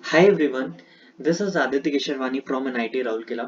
Hi everyone, this is Aditya Kesharwani from NIT Rourkela.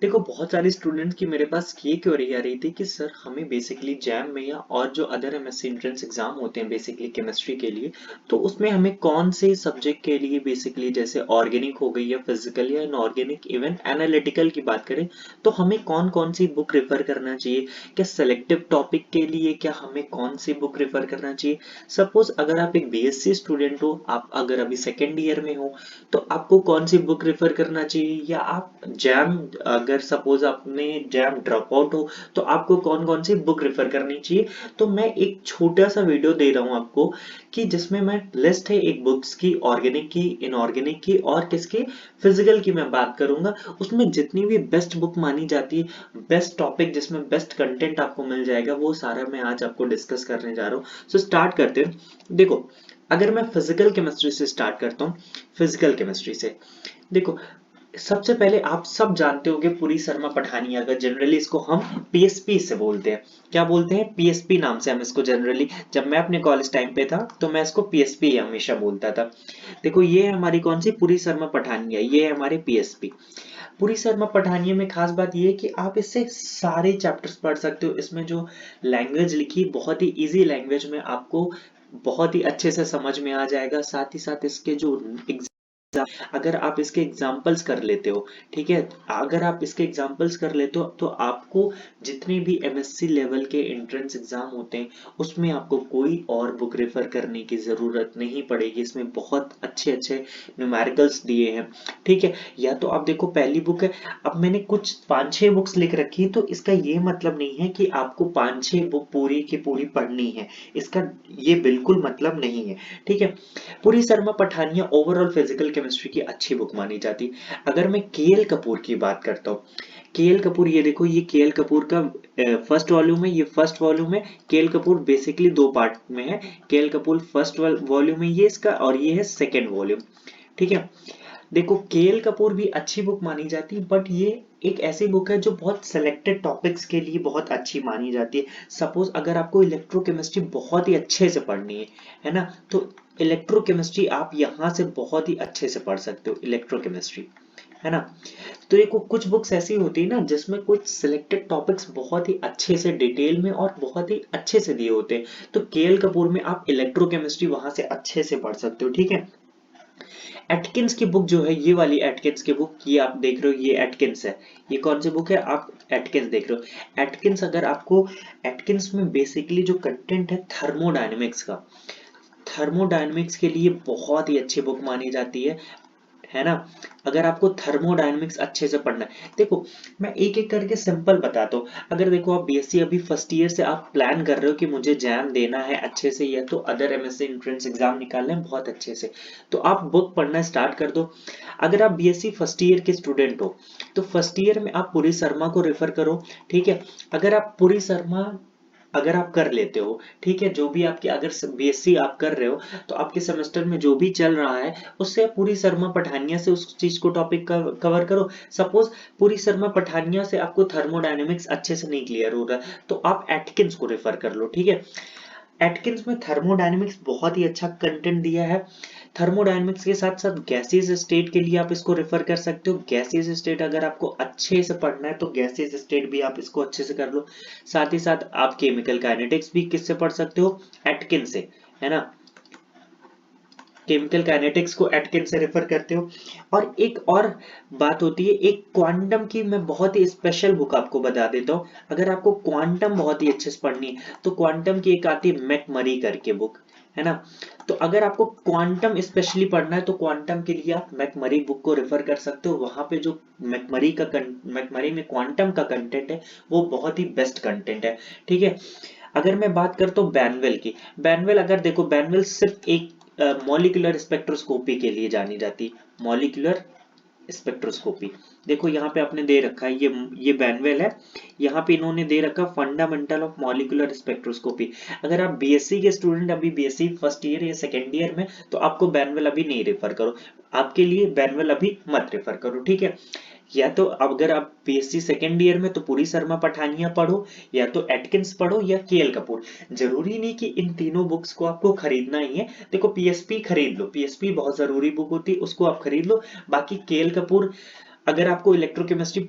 देखो, बहुत सारे स्टूडेंट्स की मेरे पास ये क्वेरी आ रही थी कि सर हमें बेसिकली जैम में या और जो अदर एमएससी एंट्रेंस एग्जाम होते हैं बेसिकली केमिस्ट्री के लिए, तो उसमें हमें कौन से सब्जेक्ट के लिए बेसिकली जैसे ऑर्गेनिक हो गई या फिजिकल या इनऑर्गेनिक इवन एनालिटिकल की बात करें तो हमें कौन कौन सी बुक रेफर करना चाहिए। क्या सेलेक्टिव टॉपिक के लिए क्या हमें कौन सी बुक रेफर करना चाहिए। सपोज अगर आप एक बीएससी स्टूडेंट हो, आप अगर अभी सेकेंड ईयर में हो तो आपको कौन सी बुक रेफर करना चाहिए, या आप जैम अगर सपोज आपने जैम ड्रॉप आउट हो तो आपको कौन कौन सी बुक रेफर करनी चाहिए। तो मैं एक छोटा सा वीडियो दे रहा हूं आपको कि जिसमें मैं लिस्ट है एक बुक्स की, ऑर्गेनिक की, इनऑर्गेनिक की और किसके, फिजिकल की मैं बात करूंगा। उसमें जितनी भी बेस्ट बुक मानी जाती है, बेस्ट टॉपिक जिसमें बेस्ट कंटेंट आपको मिल जाएगा, वो सारा मैं आज आपको डिस्कस करने जा रहा हूँ। सो स्टार्ट करते हैं। देखो, अगर मैं फिजिकल केमिस्ट्री से स्टार्ट करता हूँ, फिजिकल केमिस्ट्री से देखो, सबसे पहले आप सब जानते होंगे पुरी शर्मा पठानिया का, जनरली इसको हम पीएसपी से बोलते हैं। क्या बोलते हैं? पीएसपी नाम से हम इसको जनरली, जब मैं अपने कॉलेज टाइम पे था तो मैं इसको पीएसपी हमेशा बोलता था। देखो, ये है हमारी कौन सी, पुरी शर्मा पठानिया, ये है हमारे पीएसपी। पुरी शर्मा पठानिया में खास बात ये है कि आप इससे सारे चैप्टर्स पढ़ सकते हो। इसमें जो लैंग्वेज लिखी बहुत ही इजी लैंग्वेज में आपको बहुत ही अच्छे से समझ में आ जाएगा। साथ ही साथ इसके जो अगर आप इसके एग्जाम्पल्स कर लेते हो, ठीक है, अगर आप इसके एग्जाम्पल्स कर लेते हो तो आपको जितने भी एमएससी लेवल के एंट्रेंस एग्जाम होते हैं उसमें आपको कोई और बुक रेफर करने की जरूरत नहीं पड़ेगी। इसमें बहुत अच्छे अच्छे न्यूमेरिकल्स दिए हैं, ठीक है। या तो आप देखो, पहली बुक है, अब मैंने कुछ 5-6 बुक्स लिख रखी है तो इसका ये मतलब नहीं है कि आपको 5-6 बुक पूरी की पूरी पढ़नी है, इसका ये बिल्कुल मतलब नहीं है, ठीक है। पूरी Sharma Pathania overall physical chemistry की अच्छी बुक मानी जाती। अगर मैं केएल कपूर की बात करता हूँ, केएल कपूर, ये देखो, ये केएल कपूर का फर्स्ट वॉल्यूम है, ये फर्स्ट वॉल्यूम है। केएल कपूर बेसिकली दो पार्ट में है। केएल कपूर फर्स्ट वॉल्यूम है ये इसका, और ये है सेकेंड वॉल्यूम, ठीक है। देखो, केएल कपूर भी अच्छी बुक मानी जाती है, बट ये एक ऐसी बुक है जो बहुत सिलेक्टेड टॉपिक्स के लिए बहुत अच्छी मानी जाती है। सपोज अगर आपको इलेक्ट्रोकेमिस्ट्री बहुत ही अच्छे से पढ़नी है ना, तो इलेक्ट्रोकेमिस्ट्री आप यहाँ से बहुत ही अच्छे से पढ़ सकते हो, इलेक्ट्रोकेमिस्ट्री, है ना। तो देखो, कुछ बुक्स ऐसी होती है ना जिसमें कुछ सिलेक्टेड टॉपिक्स बहुत ही अच्छे से डिटेल में और बहुत ही अच्छे से दिए होते हैं, तो केएल कपूर में आप इलेक्ट्रोकेमिस्ट्री वहां से अच्छे से पढ़ सकते हो, ठीक है। एटकिंस की बुक जो है, ये वाली एटकिंस की बुक, ये आप देख रहे हो, ये एटकिंस है। ये कौन सी बुक है? आप एटकिंस देख रहे हो। एटकिंस, अगर आपको, एटकिंस में बेसिकली जो कंटेंट है थर्मोडायनेमिक्स का, थर्मोडायनेमिक्स के लिए बहुत ही अच्छी बुक मानी जाती है ना। अगर आपको थर्मोडायनेमिक्स अच्छे से पढ़ना है, देखो मैं एक एक करके सिंपल बताता हूँ। अगर देखो, आप बीएससी अभी फर्स्ट ईयर से आप प्लान कर रहे हो कि मुझे जैम देना है अच्छे से, या तो अदर एमएससी एंट्रेंस एग्जाम निकालना है बहुत अच्छे से, तो आप बुक पढ़ना स्टार्ट कर दो। अगर आप बीएससी फर्स्ट ईयर के स्टूडेंट हो तो फर्स्ट ईयर में आप पुरी शर्मा को रेफर करो, ठीक है। अगर आप पुरी शर्मा अगर आप कर लेते हो, ठीक है, जो भी आपकी, अगर बीएससी आप कर रहे हो तो आपके सेमेस्टर में जो भी चल रहा है उससे आप पूरी शर्मा पठानिया से उस चीज को टॉपिक का कवर करो। सपोज पूरी शर्मा पठानिया से आपको थर्मोडायनेमिक्स अच्छे से नहीं क्लियर हो रहा है तो आप एटकिंस को रेफर कर लो, ठीक है। एटकिंस में थर्मोडायनेमिक्स बहुत ही अच्छा कंटेंट दिया है। थर्मोडायनेमिक्स के साथ साथ गैसियस स्टेट के लिए आप इसको रेफर कर सकते हो। गैसियस स्टेट अगर आपको अच्छे से पढ़ना है तो गैसियस स्टेट भी आप इसको अच्छे से कर लो। साथ ही साथ आप केमिकल काइनेटिक्स भी किससे पढ़ सकते हो? एटकिन से, है ना। केमिकल काइनेटिक्स को एटकिन से रेफर करते हो। और एक और बात होती है, एक क्वांटम की मैं बहुत ही स्पेशल बुक आपको बता देता हूँ। अगर आपको क्वांटम बहुत ही अच्छे से पढ़नी है तो क्वांटम की एक आती है मैकमरी करके बुक, है ना। तो अगर आपको क्वांटम स्पेशली पढ़ना है तो क्वांटम के लिए आप मैकमरी बुक को रेफर कर सकते हो। वहां पे जो मैकमरी में क्वांटम का कंटेंट है वो बहुत ही बेस्ट कंटेंट है, ठीक है। अगर मैं बात करता हूँ बैनवेल की, बैनवेल अगर देखो, बैनवेल सिर्फ एक मॉलिक्यूलर स्पेक्ट्रोस्कोपी के लिए जानी जाती है। मॉलिक्यूलर स्पेक्ट्रोस्कोपी, देखो यहाँ पे आपने दे रखा है, ये बैनवेल है। यहाँ पे इन्होंने दे रखा फंडामेंटल ऑफ मॉलिक्यूलर स्पेक्ट्रोस्कोपी। अगर आप बीएससी के स्टूडेंट, अभी बीएससी फर्स्ट ईयर या सेकेंड ईयर में, तो आपको बैनवेल अभी नहीं रेफर करो, आपके लिए बैनवेल अभी मत रेफर करो, ठीक है। या तो अगर आप बीएससी सेकेंड ईयर में तो पूरी शर्मा पठानिया पढ़ो, या तो एटकिंस पढ़ो, या केएल कपूर। जरूरी नहीं कि इन तीनों बुक्स को आपको खरीदना ही है। देखो पीएसपी खरीद लो, पीएसपी बहुत जरूरी बुक होती है, उसको आप खरीद लो। बाकी केएल कपूर, अगर आपको इलेक्ट्रोकेमिस्ट्री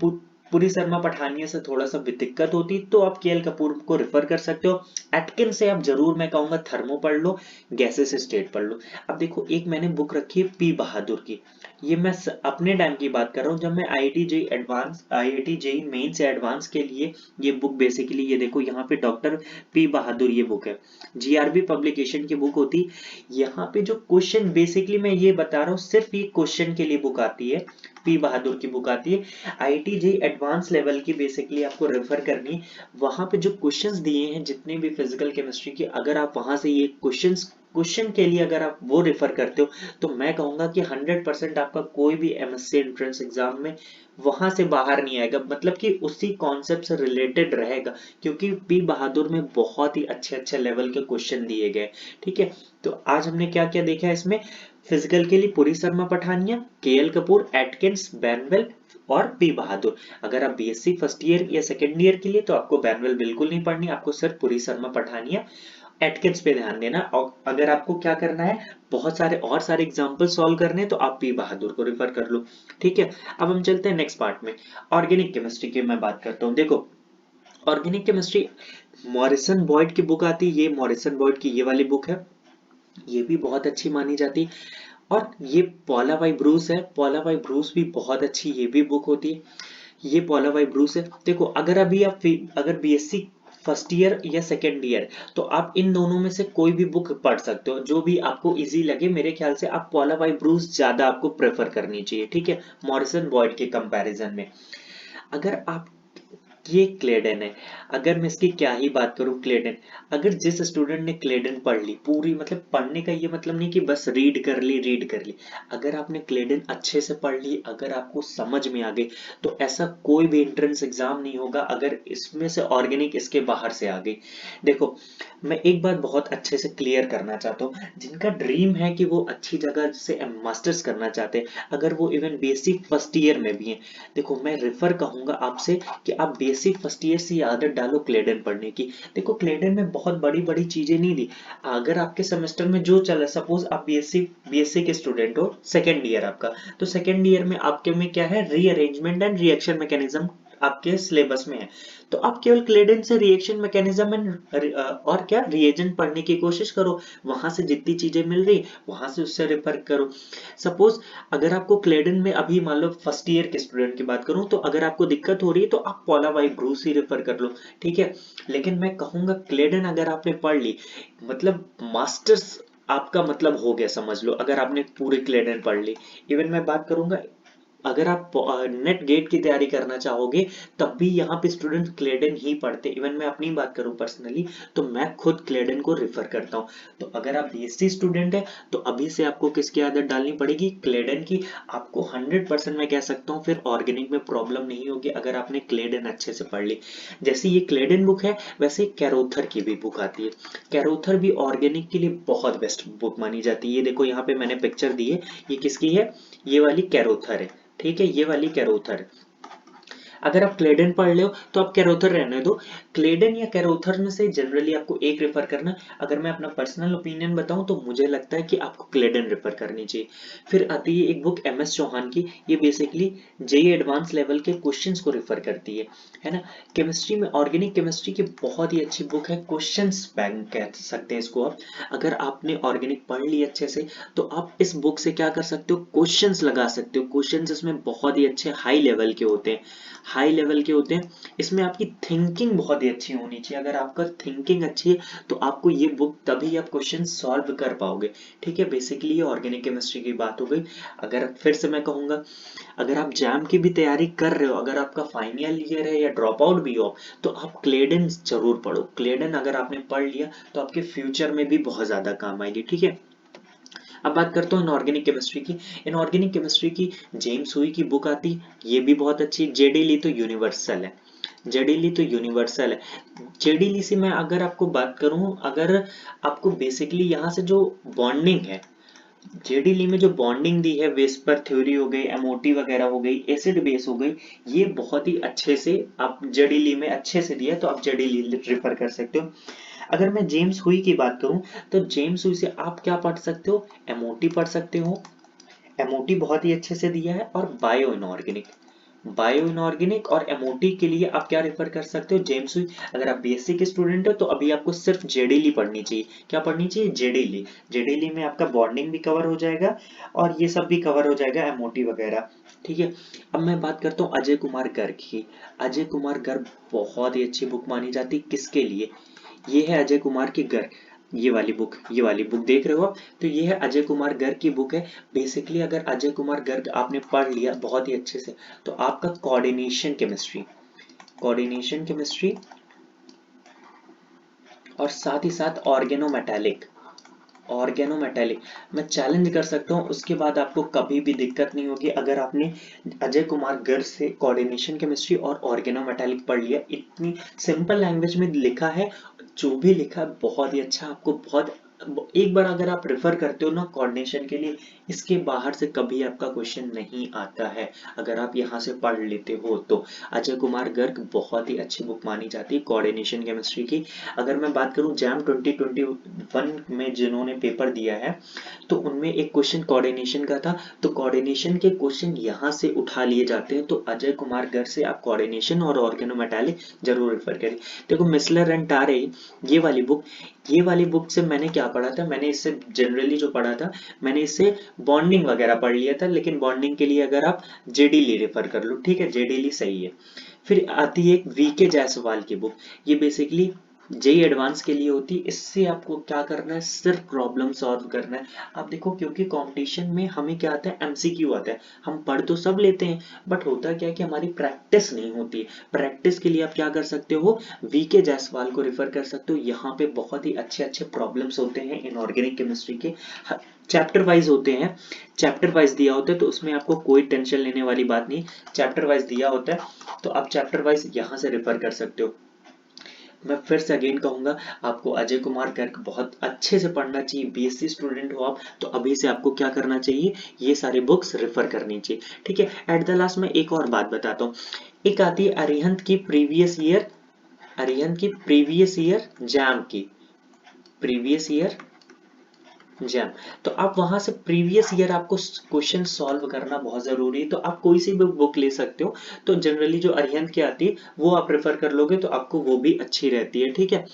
पूरी शर्मा पठानिया से थोड़ा सा भी दिक्कत होती तो आप केएल कपूर को रेफर कर सकते हो। एटकिन से आप जरूर, मैं कहूंगा थर्मो पढ़ लो, गैसेस स्टेट पढ़ लो। अब देखो एक मैंने बुक रखी है पी बहादुर की, ये मैं अपने टाइम की बात कर रहा हूँ जब मैं IIT JEE advance, IIT JEE main से एडवांस के लिए ये बुक बेसिकली, ये देखो यहाँ पे डॉक्टर पी बहादुर ये बुक है, जीआरबी पब्लिकेशन की बुक होती। यहाँ पे जो क्वेश्चन बेसिकली मैं ये बता रहा हूँ, सिर्फ ये क्वेश्चन के लिए बुक आती है, पी बहादुर की बुक आती है। आईआईटी जेई एडवांस लेवल की बेसिकली आपको रेफर करनी, वहां पे जो क्वेश्चंस दिए हैं जितने भी फिजिकल केमिस्ट्री के, अगर आप वहां से ये क्वेश्चन के लिए अगर आप वो रेफर करते हो, तो मैं कहूंगा कि 100% आपका कोई भी एमएससी एंट्रेंस एग्जाम में वहां से बाहर नहीं आएगा, मतलब कि उसी कॉन्सेप्ट से रिलेटेड रहेगा, क्योंकि पी बहादुर में बहुत ही अच्छे अच्छे लेवल के क्वेश्चन दिए गए। ठीक है, तो आज हमने क्या क्या देखा है इसमें, फिजिकल के लिए पुरी शर्मा पठानिया, केएल कपूर, एटकिंस, बैनवेल और पी बहादुर। अगर आप बीएससी फर्स्ट ईयर या सेकेंड ईयर के लिए तो आपको बैनवेल बिल्कुल नहीं पढ़नी, आपको सिर्फ पुरी शर्मा पठानिया, एटकिंस पे ध्यान देना। और अगर आपको क्या करना है, बहुत सारे और सारे एग्जाम्पल सॉल्व करने हैं, तो आप पी बहादुर को रेफर कर लो। ठीक है, अब हम चलते हैं नेक्स्ट पार्ट में, ऑर्गेनिक केमिस्ट्री की मैं बात करता हूँ। देखो ऑर्गेनिक केमिस्ट्री मॉरिसन बॉयड की बुक आती है, ये मॉरिसन बॉयड की ये वाली बुक है, ये भी बहुत अच्छी मानी जाती। और ये पॉला वाई ब्रूस है, पॉला वाई ब्रूस भी बहुत अच्छी ये भी बुक होती है, ये पॉला वाई ब्रूस है। देखो अगर अभी आप अगर बीएससी फर्स्ट ईयर या सेकेंड ईयर, तो आप इन दोनों में से कोई भी बुक पढ़ सकते हो, जो भी आपको इजी लगे। मेरे ख्याल से आप पॉला वाई ब्रूस ज्यादा आपको प्रेफर करनी चाहिए, ठीक है, मॉरिसन बॉयड के कंपैरिजन में। अगर आप, ये क्लेडन है, अगर मैं इसकी क्या ही बात करूं, क्लेडन, अगर जिस स्टूडेंट ने क्लेडन पढ़ ली पूरी, मतलब पढ़ने का ये मतलब नहीं कि बस रीड कर ली, अगर आपने क्लेडन अच्छे से पढ़ ली, अगर आपको समझ में आ गई, तो ऐसा कोई भी एंट्रेंस एग्जाम नहीं होगा अगर इसमें से ऑर्गेनिक इसके बाहर से आ गई। देखो मैं एक बात बहुत अच्छे से क्लियर करना चाहता हूँ, जिनका ड्रीम है कि वो अच्छी जगह से मास्टर्स करना चाहते हैं, अगर वो इवन बीएससी फर्स्ट ईयर में भी हैं, देखो मैं रेफर कहूंगा आपसे कि आप बीएससी फर्स्ट ईयर से आदत डालो क्लेडन पढ़ने की। देखो क्लेडन में बहुत बड़ी बड़ी चीजें नहीं दी, अगर आपके सेमेस्टर में जो चला, सपोज आप बीएससी के स्टूडेंट हो, सेकेंड ईयर आपका, तो सेकेंड ईयर में आपके में क्या है, रीअरेंजमेंट एंड रिएक्शन मैकेनिज्म आपके सिलेबस में है, तो आप केवल क्लेडन से रिएक्शन मैकेनिज्म एंड और क्या रिएजेंट पढ़ने की कोशिश करो, वहां से जितनी चीजें मिल रही वहां से उससे रेफर करो। सपोज अगर आपको क्लेडन में, अभी मान लो फर्स्ट ईयर के स्टूडेंट की बात करूं, तो अगर आपको दिक्कत हो रही है तो आप पॉला वाई ब्रूस ही रेफर कर लो, ठीक है। लेकिन मैं कहूंगा क्लेडन अगर आपने पढ़ ली, मतलब मास्टर्स आपका मतलब हो गया समझ लो, अगर आपने पूरी क्लेडन पढ़ ली। इवन मैं बात करूंगा, अगर आप नेट गेट की तैयारी करना चाहोगे, तब भी यहाँ पे स्टूडेंट क्लेडन ही पढ़ते। इवन मैं अपनी बात करूं पर्सनली, तो मैं खुद क्लेडन को रेफर करता हूँ। तो अगर आप बीएससी स्टूडेंट है, तो अभी से आपको किसकी आदत डालनी पड़ेगी, क्लेडन की। आपको 100% मैं कह सकता हूँ फिर ऑर्गेनिक में प्रॉब्लम नहीं होगी अगर आपने क्लेडन अच्छे से पढ़ ली। जैसे ये क्लेडन बुक है, वैसे कैरोथर की भी बुक आती है, कैरोथर भी ऑर्गेनिक के लिए बहुत बेस्ट बुक मानी जाती है। ये देखो यहाँ पे मैंने पिक्चर दी है, ये किसकी है, ये वाली कैरोथर है, ठीक है, ये वाली कैरोथर। अगर आप क्लेडन पढ़ रहे हो तो आप कैरोथर रहने दो, क्लेडन या कैरोथर में से जनरली आपको एक रेफर करना। अगर मैं अपना पर्सनल ओपिनियन बताऊं तो मुझे लगता है कि आपको क्लेडन रेफर करनी चाहिए। फिर आती है एक बुक एमएस चौहान की, ये बेसिकली जेई एडवांस लेवल के क्वेश्चंस को रेफर करती है ना। केमिस्ट्री में, ऑर्गेनिक केमिस्ट्री की बहुत ही अच्छी बुक है, क्वेश्चंस बैंक कह सकते हैं इसको आप। अगर आपने ऑर्गेनिक पढ़ ली अच्छे से, तो आप इस बुक से क्या कर सकते हो, क्वेश्चंस लगा सकते हो। क्वेश्चंस इसमें बहुत ही अच्छे हाई लेवल के होते हैं, हाई लेवल के होते हैं। इसमें आपकी थिंकिंग बहुत ही अच्छी होनी चाहिए, अगर आपका थिंकिंग अच्छी है तो आपको ये बुक, तभी आप क्वेश्चन सॉल्व कर पाओगे, ठीक है। बेसिकली ये ऑर्गेनिक केमिस्ट्री की बात हो गई। अगर फिर से मैं कहूंगा, अगर आप जैम की भी तैयारी कर रहे हो, अगर आपका फाइनल ईयर है या ड्रॉप आउट भी हो, तो आप क्लेडन जरूर पढ़ो। क्लेडन अगर आपने पढ़ लिया तो आपके फ्यूचर में भी बहुत ज्यादा काम आएगी, ठीक है। अब बात करता हूँ इनऑर्गेनिक केमिस्ट्री की। इनऑर्गेनिक केमिस्ट्री की जेम्स हुई की बुक आती, ये भी बहुत अच्छी। जेडी ली तो यूनिवर्सल है, जेडी ली तो यूनिवर्सल है। जेडी ली से मैं अगर आपको बात करूं, अगर आपको बेसिकली यहाँ से जो बॉन्डिंग है, जेडी ली में जो बॉन्डिंग दी है, वेस्पर थ्योरी हो गई, एमओटी वगैरह हो गई, एसिड बेस हो गई, ये बहुत ही अच्छे से आप जेडी ली में अच्छे से दिया है, तो आप जेडी ली रेफर कर सकते हो। अगर मैं जेम्स हुई की बात करूं, तो जेम्स हुई से आप क्या पढ़ सकते हो, एमओटी पढ़ सकते हो, एमओटी बहुत ही अच्छे से दिया है, और बायो इनऑर्गेनिक, बायो इनऑर्गेनिक और एमओटी के लिए आप क्या रेफर कर सकते हो, जेम्स हुई। अगर आप बीएससी के स्टूडेंट हो तो अभी आपको सिर्फ जेडीली पढ़नी चाहिए, क्या पढ़नी चाहिए, जेडीली। जेडीली में आपका बॉन्डिंग भी कवर हो जाएगा और ये सब भी कवर हो जाएगा, एमओटी वगैरह। ठीक है। अब मैं बात करता हूँ अजय कुमार गर्ग की। अजय कुमार गर्ग बहुत ही अच्छी बुक मानी जाती है, किसके लिए, ये है अजय कुमार की गर्ग, ये वाली बुक देख रहे हो आप, तो ये है अजय कुमार गर्ग की बुक है। बेसिकली अगर अजय कुमार गर्ग आपने पढ़ लिया बहुत ही अच्छे से, तो आपका कोऑर्डिनेशन केमिस्ट्री और साथ ही साथ ऑर्गेनोमेटेलिक मैं चैलेंज कर सकता हूँ, उसके बाद आपको कभी भी दिक्कत नहीं होगी अगर आपने अजय कुमार गर्ग से कोऑर्डिनेशन केमिस्ट्री और ऑर्गेनोमेटेलिक पढ़ लिया। इतनी सिंपल लैंग्वेज में लिखा है, जो भी लिखा है बहुत ही अच्छा, आपको बहुत, एक बार अगर आप प्रेफर करते हो ना कोऑर्डिनेशन के लिए, इसके बाहर से कभी आपका क्वेश्चन नहीं आता है, अगर आप यहाँ से पढ़ लेते हो तो। अजय कुमार गर्ग बहुत ही अच्छी बुक मानी जाती है कोऑर्डिनेशन केमिस्ट्री की। अगर मैं बात करूं जैम 2021 में जिन्होंने पेपर दिया है, तो उनमें एक क्वेश्चन कोऑर्डिनेशन का था, तो कोऑर्डिनेशन के क्वेश्चन यहाँ से उठा लिए जाते हैं, तो अजय कुमार गर्ग से आप कोऑर्डिनेशन और ऑर्गेनोमेटालिक जरूर रेफर करें। देखो मिसलर एंड टारे, ये वाली बुक, ये वाली बुक से मैंने क्या पढ़ा था, मैंने इससे जनरली जो पढ़ा था, मैंने इससे बॉन्डिंग वगैरह पढ़ लिया था, लेकिन बॉन्डिंग के लिए अगर आप जेडीली रेफर कर लो, ठीक है, जेडीली सही है। फिर आती है एक वीके जायसवाल की बुक, ये बेसिकली जेई एडवांस के लिए होती है, इससे आपको क्या करना है, सिर्फ प्रॉब्लम सॉल्व करना है। आप देखो क्योंकि कंपटीशन में हमें क्या आता है, एमसीक्यू आता है, हम पढ़ तो सब लेते हैं, बट होता क्या है कि हमारी प्रैक्टिस नहीं होती है। प्रैक्टिस के लिए आप क्या कर सकते हो, वीके जायसवाल को रेफर कर सकते हो, यहाँ पे बहुत ही अच्छे अच्छे प्रॉब्लम्स होते हैं इनऑर्गेनिक केमिस्ट्री के, चैप्टर वाइज होते हैं, चैप्टर वाइज दिया होता है, तो उसमें आपको कोई टेंशन लेने वाली बात नहीं, चैप्टर वाइज दिया होता है, तो आप चैप्टर वाइज यहाँ से रेफर कर सकते हो। मैं फिर से अगेन कहूंगा, आपको अजय कुमार गर्ग बहुत अच्छे से पढ़ना चाहिए, बीएससी स्टूडेंट हो आप तो अभी से आपको क्या करना चाहिए, ये सारे बुक्स रेफर करनी चाहिए। ठीक है। एट द लास्ट मैं एक और बात बताता हूँ, एक आती है अरिहंत की प्रीवियस ईयर जैम की, प्रीवियस ईयर जैम, तो आप वहां से प्रीवियस ईयर आपको क्वेश्चन सॉल्व करना बहुत जरूरी है, तो आप कोई सी भी बुक ले सकते हो, तो जनरली जो अरिहंत की आती है वो आप प्रेफर कर लोगे तो आपको वो भी अच्छी रहती है। ठीक है।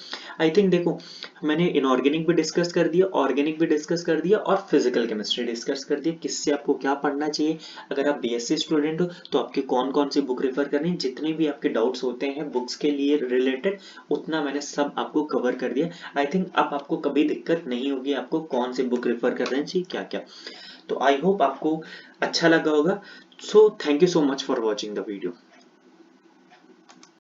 आई थिंक देखो मैंने इनऑर्गेनिक भी डिस्कस कर दिया, ऑर्गेनिक भी डिस्कस कर दिया और फिजिकल केमिस्ट्री डिस्कस कर दिया, किससे आपको क्या पढ़ना चाहिए। अगर आप बीएससी स्टूडेंट हो तो आपके कौन कौन सी बुक रेफर करनी, जितने भी आपके डाउट्स होते हैं बुक्स के लिए रिलेटेड, उतना मैंने सब आपको कवर कर दिया। आई थिंक अब आपको कभी दिक्कत नहीं होगी आपको कौन से बुक रेफर कर रहे हैं जी, क्या क्या। तो आई होप आपको अच्छा लगा होगा। So thank you so much for watching the video.